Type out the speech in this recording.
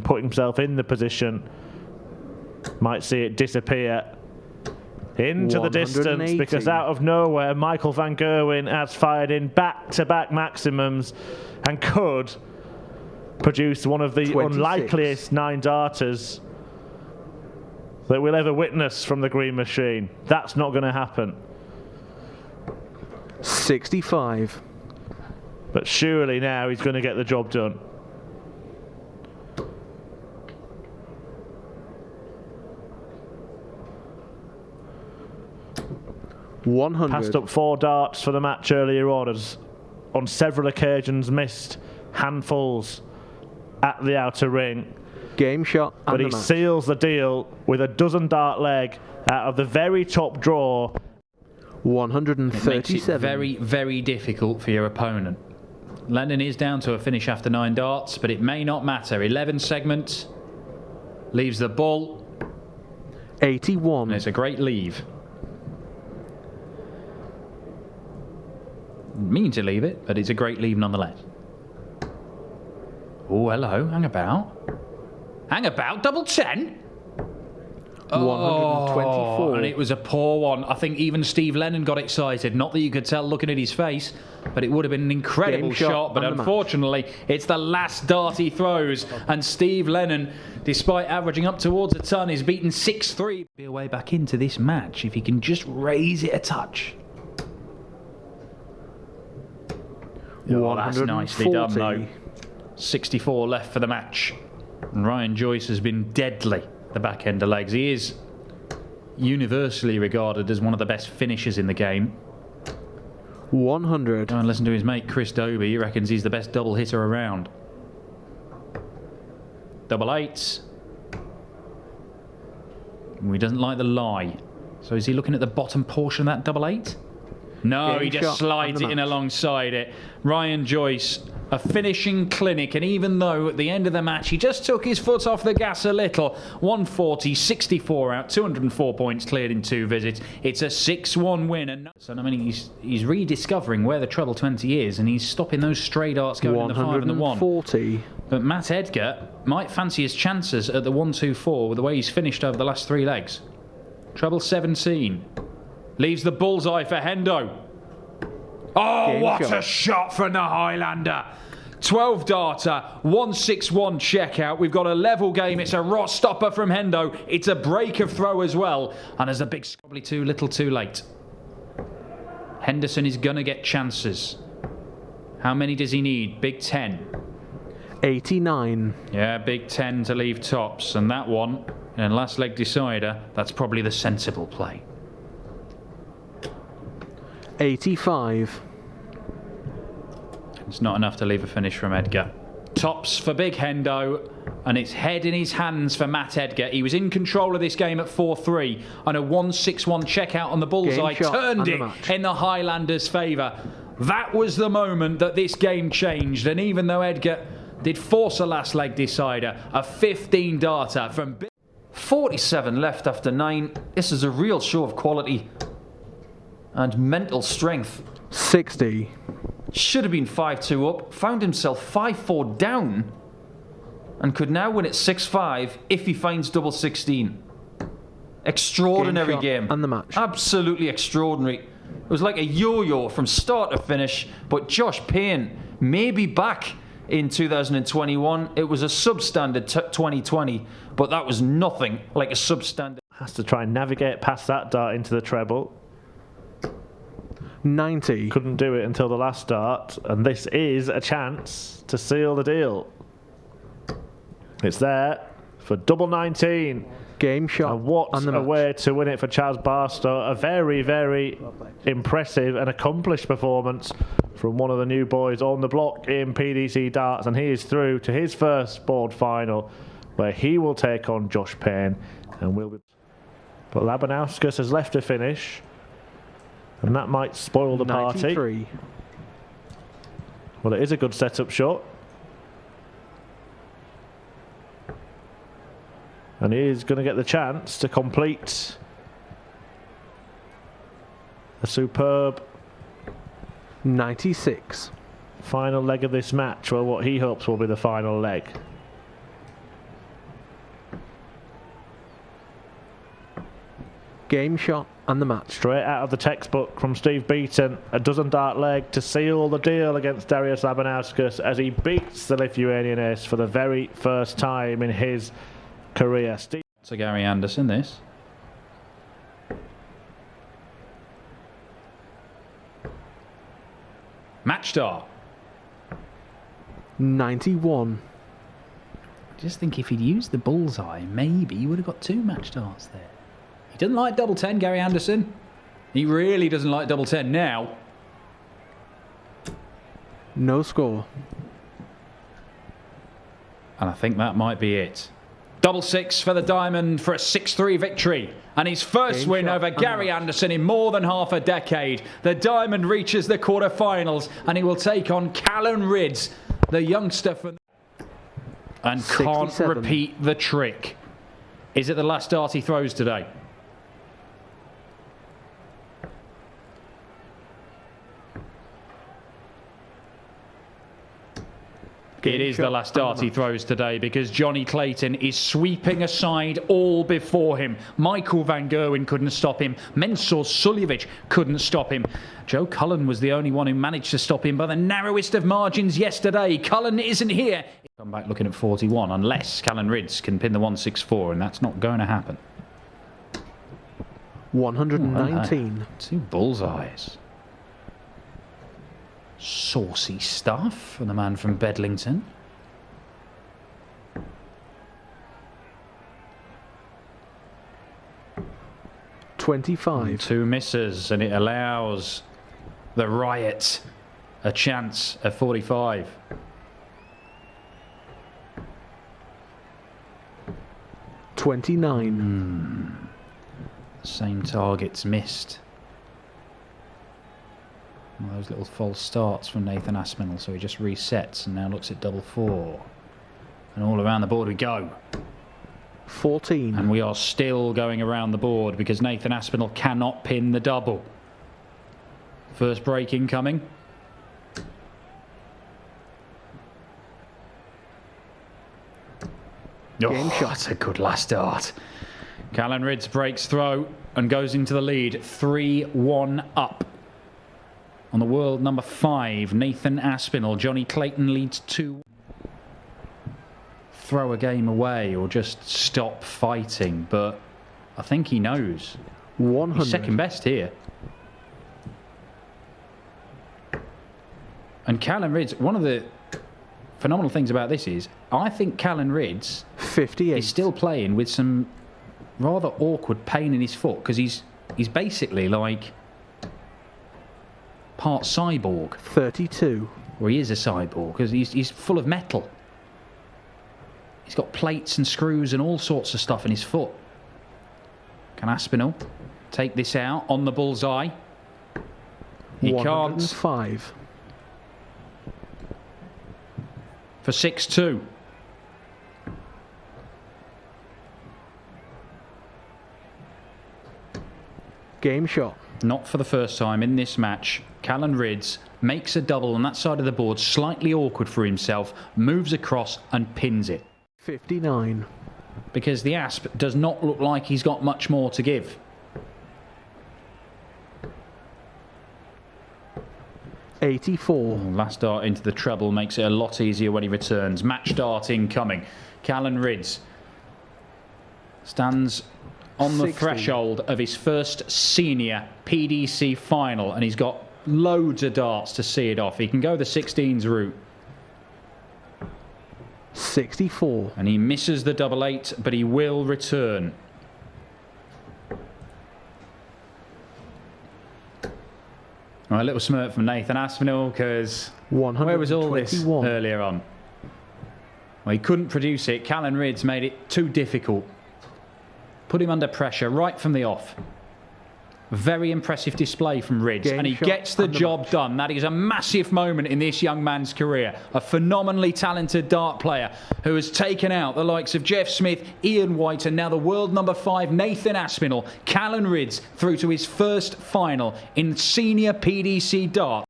been putting himself in the position. Might see it disappear into the distance, because out of nowhere Michael van Gerwen has fired in back-to-back maximums and could produce one of the 26. unlikeliest 9-darters that we'll ever witness from the green machine. That's not going to happen. 65. But surely now he's going to get the job done. Passed up 4 darts for the match earlier on, has on several occasions missed handfuls at the outer ring. Game shot, but he seals the deal with a 12 dart leg out of the very top draw. 137. It makes it very, very difficult for your opponent. Lennon is down to a finish after 9 darts, but it may not matter. 11 segments, leaves the ball. 81. And it's a great leave. Mean to leave it, but it's a great leave nonetheless. Oh, hello, hang about. Hang about, double 10. 124. And it was a poor one. I think even Steve Lennon got excited. Not that you could tell looking at his face, but it would have been an incredible shot. But unfortunately, it's the last dart he throws. And Steve Lennon, despite averaging up towards a ton, is beaten 6-3. Be a way back into this match if he can just raise it a touch. Oh, that's nicely done, though. 64 left for the match. And Ryan Joyce has been deadly the back end of legs. He is universally regarded as one of the best finishers in the game. 100. Go and listen to his mate Chris Dobie. He reckons he's the best double hitter around. Double 8s. He doesn't like the lie. So is he looking at the bottom portion of that double 8? No, he just slides it in alongside it. Ryan Joyce, a finishing clinic, and even though at the end of the match he just took his foot off the gas a little, 140, 64 out, 204 points cleared in 2 visits. It's a 6-1 win. And so, I mean, he's rediscovering where the treble 20 is, and he's stopping those stray darts going in the 5 and the 1. 140. But Matt Edgar might fancy his chances at the 1-2-4 with the way he's finished over the last 3 legs. Treble 17. Leaves the bullseye for Hendo. Oh, what a shot from the Highlander. 12 darter, 161 checkout. We've got a level game. It's a rot stopper from Hendo. It's a break of throw as well. And there's a big probably too little too late. Henderson is going to get chances. How many does he need? Big 10. 89. Yeah, big 10 to leave tops. And that one, and last leg decider, that's probably the sensible play. 85. It's not enough to leave a finish from Edgar. Tops for Big Hendo, and it's head in his hands for Matt Edgar. He was in control of this game at 4-3, and a 161 checkout on the bullseye turned it in the Highlanders' favour. That was the moment that this game changed, and even though Edgar did force a last leg decider, a 15 darter from 47 left after 9. This is a real show of quality and mental strength. 60. Should have been 5-2 up, found himself 5-4 down, and could now win at 6-5 if he finds double 16. Extraordinary game. And the match. Absolutely extraordinary. It was like a yo-yo from start to finish, but Josh Payne may be back in 2021. It was a substandard 2020, but that was nothing like a substandard. Has to try and navigate past that dart into the treble. 90. Couldn't do it until the last dart, and this is a chance to seal the deal. It's there for double 19. Game shot. And what a way to win it for Chaz Barstow. A very, very impressive and accomplished performance from one of the new boys on the block in PDC darts, and he is through to his first board final, where he will take on Josh Payne, and will be. But Labanauskas has left to finish, and that might spoil the party. 93. Well, it is a good setup shot. And he is going to get the chance to complete a superb 96. final leg of this match. Well, what he hopes will be the final leg. Game shot and the match. Straight out of the textbook from Steve Beaton, a dozen dart leg to seal the deal against Darius Labanauskas as he beats the Lithuanian ace for the very first time in his career. So Gary Anderson, this. Match start. 91. Just think if he'd used the bullseye, maybe he would have got 2 match starts there. He doesn't like double 10, Gary Anderson. He really doesn't like double 10 now. No score. And I think that might be it. Double 6 for the Diamond for a 6-3 victory. And his first win over Gary Anderson in more than half a decade. The Diamond reaches the quarterfinals and he will take on Callan Ridz, the youngster from... And 67. Can't repeat the trick. Is it the last dart he throws today? It is the last dart he throws today because Johnny Clayton is sweeping aside all before him. Michael Van Gerwen couldn't stop him. Mensur Suljevic couldn't stop him. Joe Cullen was the only one who managed to stop him by the narrowest of margins yesterday. Cullen isn't here. Come back looking at 41 unless Callan Ridz can pin the 164, and that's not going to happen. 119. 2 bullseyes. Saucy stuff from the man from Bedlington. $25. 2 misses, and it allows the Riot a chance at 45. $29. Same targets missed. One of those little false starts from Nathan Aspinall, so he just resets and now looks at double 4. And all around the board we go. 14. And we are still going around the board because Nathan Aspinall cannot pin the double. First break incoming. Game shot. That's a good last dart. Callan Ridz breaks throw and goes into the lead. 3-1 up. On the world number 5, Nathan Aspinall. Johnny Clayton leads 2. Throw a game away or just stop fighting, but I think he knows. 100. He's second best here. And Callan Ridz, one of the phenomenal things about this is, I think Callan Ridz 58. is still playing with some rather awkward pain in his foot because he's basically like part cyborg. 32. Or he is a cyborg because he's full of metal. He's got plates and screws and all sorts of stuff in his foot. Can Aspinall take this out on the bullseye? He 105. can't. For 6-2. Game shot. Not for the first time in this match. Callan Ridz makes a double on that side of the board, slightly awkward for himself, moves across and pins it. 59. Because the Asp does not look like he's got much more to give. $84. Last dart into the treble makes it a lot easier when he returns. Match dart incoming. Callan Ridz stands on the 60. threshold of his first senior PDC final, and he's got loads of darts to see it off. He can go the 16s route. 64. And he misses the double 8, but he will return. Well, a little smirk from Nathan Aspinall because where was all this earlier on? Well, he couldn't produce it. Callan Ridz made it too difficult. Put him under pressure right from the off. Very impressive display from Ridz, and he gets the job done. That is a massive moment in this young man's career. A phenomenally talented dart player who has taken out the likes of Jeff Smith, Ian White, and now the world number 5, Nathan Aspinall. Callan Ridz through to his first final in senior PDC dart.